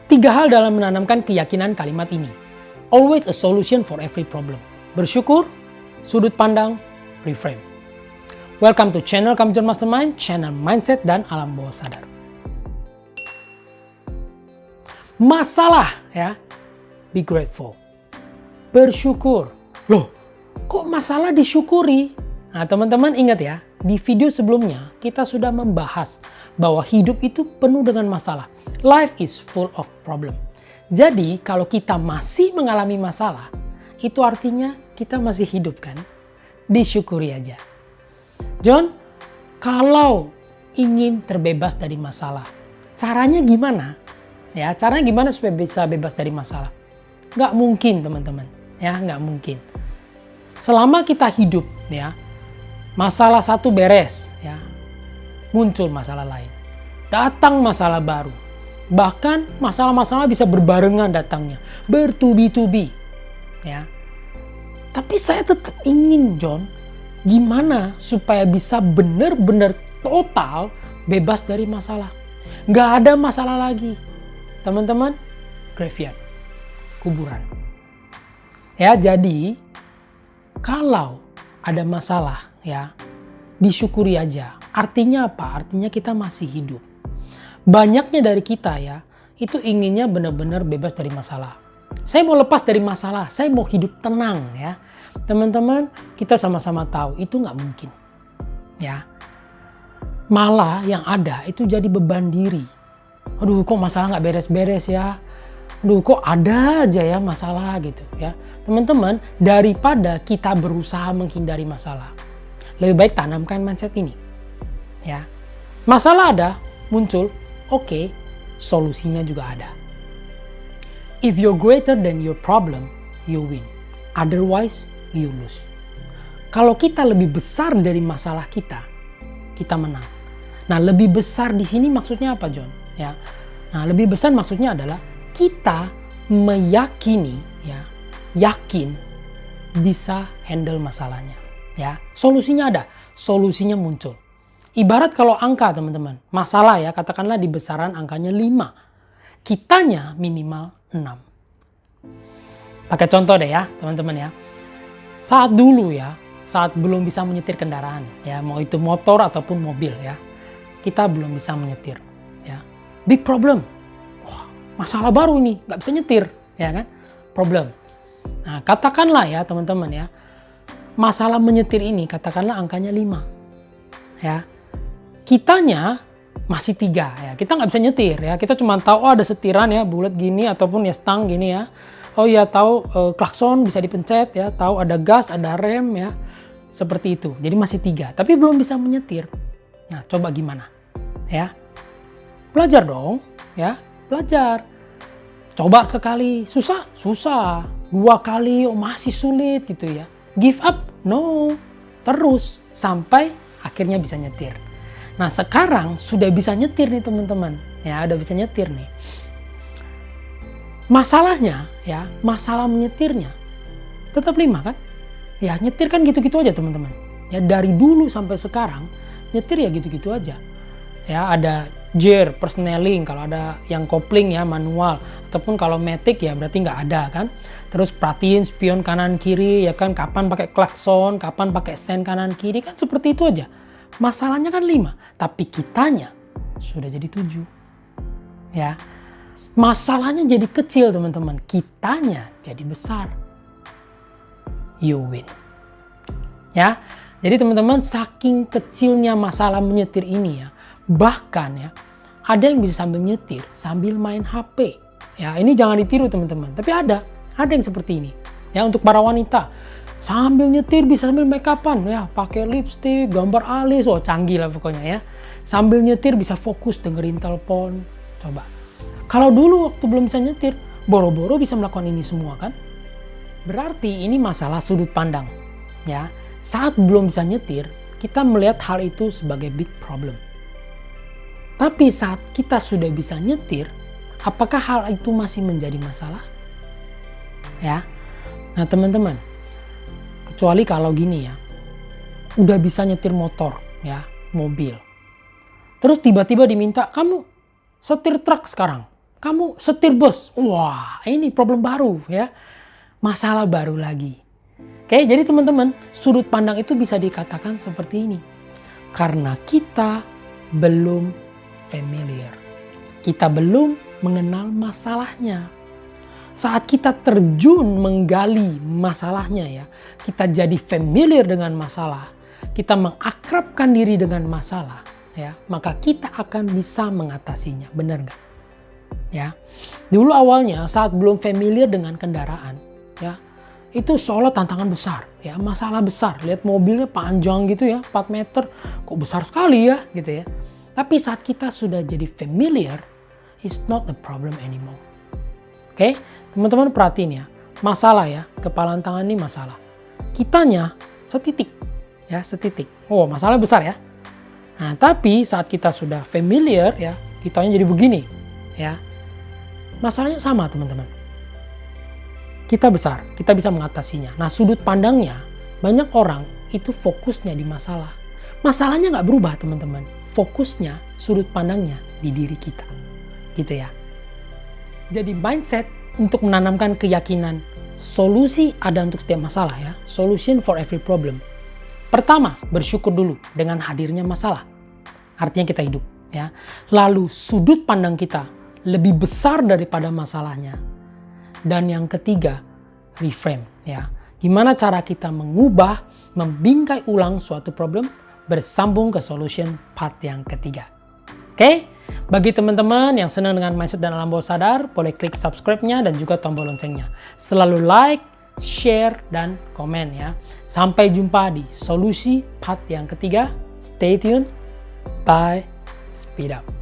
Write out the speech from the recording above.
Tiga hal dalam menanamkan keyakinan kalimat ini. Always a solution for every problem. Bersyukur, sudut pandang, reframe. Welcome to channel Kamjon Mastermind, channel mindset dan alam bawah sadar. Masalah ya, be grateful. Bersyukur. Loh, kok masalah disyukuri? Nah teman-teman ingat ya, di video sebelumnya kita sudah membahas bahwa hidup itu penuh dengan masalah. Life is full of problem. Jadi kalau kita masih mengalami masalah, itu artinya kita masih hidup kan? Disyukuri aja. John, kalau ingin terbebas dari masalah, caranya gimana? Ya, caranya gimana supaya bisa bebas dari masalah? Nggak mungkin teman-teman, ya nggak mungkin. Selama kita hidup, ya masalah satu beres, ya muncul masalah lain, datang masalah baru, bahkan masalah-masalah bisa berbarengan datangnya, bertubi-tubi, ya. Tapi saya tetap ingin, John, gimana supaya bisa benar-benar total bebas dari masalah, nggak ada masalah lagi. Teman-teman, graveyard, kuburan. Ya, jadi kalau ada masalah, ya disyukuri aja. Artinya apa? Artinya kita masih hidup. Banyaknya dari kita ya, itu inginnya benar-benar bebas dari masalah. Saya mau lepas dari masalah, saya mau hidup tenang ya. Teman-teman, kita sama-sama tahu itu nggak mungkin. Ya, malah yang ada itu jadi beban diri. Aduh, kok masalah nggak beres-beres ya? Aduh, kok ada aja ya masalah gitu ya. Teman-teman, daripada kita berusaha menghindari masalah, lebih baik tanamkan mindset ini. Ya, masalah ada, muncul, oke, solusinya juga ada. If you're greater than your problem, you win. Otherwise, you lose. Kalau kita lebih besar dari masalah kita, kita menang. Nah, lebih besar di sini maksudnya apa, John? Ya, nah lebih besar maksudnya adalah kita meyakini, ya, yakin bisa handle masalahnya. Ya, solusinya ada, solusinya muncul. Ibarat kalau angka teman-teman, masalah ya katakanlah di besaran angkanya 5. Kitanya minimal 6. Pakai contoh deh ya teman-teman ya. Saat dulu ya, saat belum bisa menyetir kendaraan ya, mau itu motor ataupun mobil ya, kita belum bisa menyetir ya. Big problem. Wah, masalah baru ini, nggak bisa nyetir ya kan? Problem. Nah katakanlah ya teman-teman ya, masalah menyetir ini katakanlah angkanya 5 ya. Kitanya masih 3 ya, kita nggak bisa nyetir ya, kita cuma tahu oh ada setiran ya bulat gini ataupun ya stang gini ya, oh ya tahu klakson bisa dipencet ya, tahu ada gas, ada rem ya, seperti itu. Jadi masih 3, tapi belum bisa menyetir. Nah coba gimana ya, belajar dong ya, belajar. Coba sekali susah, 2 kali oh masih sulit gitu ya, give up, no, terus sampai akhirnya bisa nyetir. Nah sekarang sudah bisa nyetir nih teman-teman, ya udah bisa nyetir nih. Masalahnya ya, masalah menyetirnya tetap 5 kan? Ya nyetir kan gitu-gitu aja teman-teman. Ya dari dulu sampai sekarang nyetir ya gitu-gitu aja. Ya ada gear, persneling, kalau ada yang kopling ya manual, ataupun kalau matic ya berarti nggak ada kan. Terus perhatiin spion kanan kiri ya kan, kapan pakai klakson, kapan pakai sen kanan kiri, kan seperti itu aja. Masalahnya kan 5, tapi kitanya sudah jadi 7. Ya. Masalahnya jadi kecil teman-teman, kitanya jadi besar. You win. Ya. Jadi teman-teman, saking kecilnya masalah menyetir ini ya, bahkan ya ada yang bisa sambil nyetir sambil main HP. Ya, ini jangan ditiru teman-teman, tapi ada yang seperti ini. Ya, untuk para wanita sambil nyetir bisa sambil make upan ya, pakai lipstick, gambar alis, oh canggih lah pokoknya ya. Sambil nyetir bisa fokus dengerin telepon. Coba. Kalau dulu waktu belum bisa nyetir, boro-boro bisa melakukan ini semua kan? Berarti ini masalah sudut pandang. Ya, saat belum bisa nyetir, kita melihat hal itu sebagai big problem. Tapi saat kita sudah bisa nyetir, apakah hal itu masih menjadi masalah? Ya. Nah, teman-teman, kecuali kalau gini ya, udah bisa nyetir motor ya, mobil. Terus tiba-tiba diminta, kamu setir truk sekarang. Kamu setir bus. Wah, ini problem baru ya. Masalah baru lagi. Oke, jadi teman-teman, sudut pandang itu bisa dikatakan seperti ini. Karena kita belum familiar. Kita belum mengenal masalahnya. Saat kita terjun menggali masalahnya ya, kita jadi familiar dengan masalah, kita mengakrabkan diri dengan masalah, ya, maka kita akan bisa mengatasinya. Benar nggak? Ya, dulu awalnya saat belum familiar dengan kendaraan, ya, itu seolah tantangan besar, ya, masalah besar. Lihat mobilnya panjang gitu ya, 4 meter, kok besar sekali ya, gitu ya. Tapi saat kita sudah jadi familiar, it's not the problem anymore. Oke, teman-teman perhatiin ya, masalah ya, kepalan tangan ini masalah. Kitanya setitik, ya, setitik. Oh, masalah besar ya. Nah, tapi saat kita sudah familiar ya, kitanya jadi begini, ya. Masalahnya sama, teman-teman. Kita besar, kita bisa mengatasinya. Nah, sudut pandangnya, banyak orang itu fokusnya di masalah. Masalahnya nggak berubah, teman-teman. Fokusnya, sudut pandangnya di diri kita. Gitu ya. Jadi mindset untuk menanamkan keyakinan solusi ada untuk setiap masalah ya. Solution for every problem. Pertama, bersyukur dulu dengan hadirnya masalah. Artinya kita hidup ya. Lalu sudut pandang kita lebih besar daripada masalahnya. Dan yang ketiga, reframe ya. Gimana cara kita mengubah, membingkai ulang suatu problem bersambung ke solution part yang ketiga. Oke? Bagi teman-teman yang senang dengan mindset dan alam bawah sadar, boleh klik subscribe-nya dan juga tombol loncengnya. Selalu like, share, dan komen ya. Sampai jumpa di solusi part yang ketiga. Stay tuned. Bye. Speed up.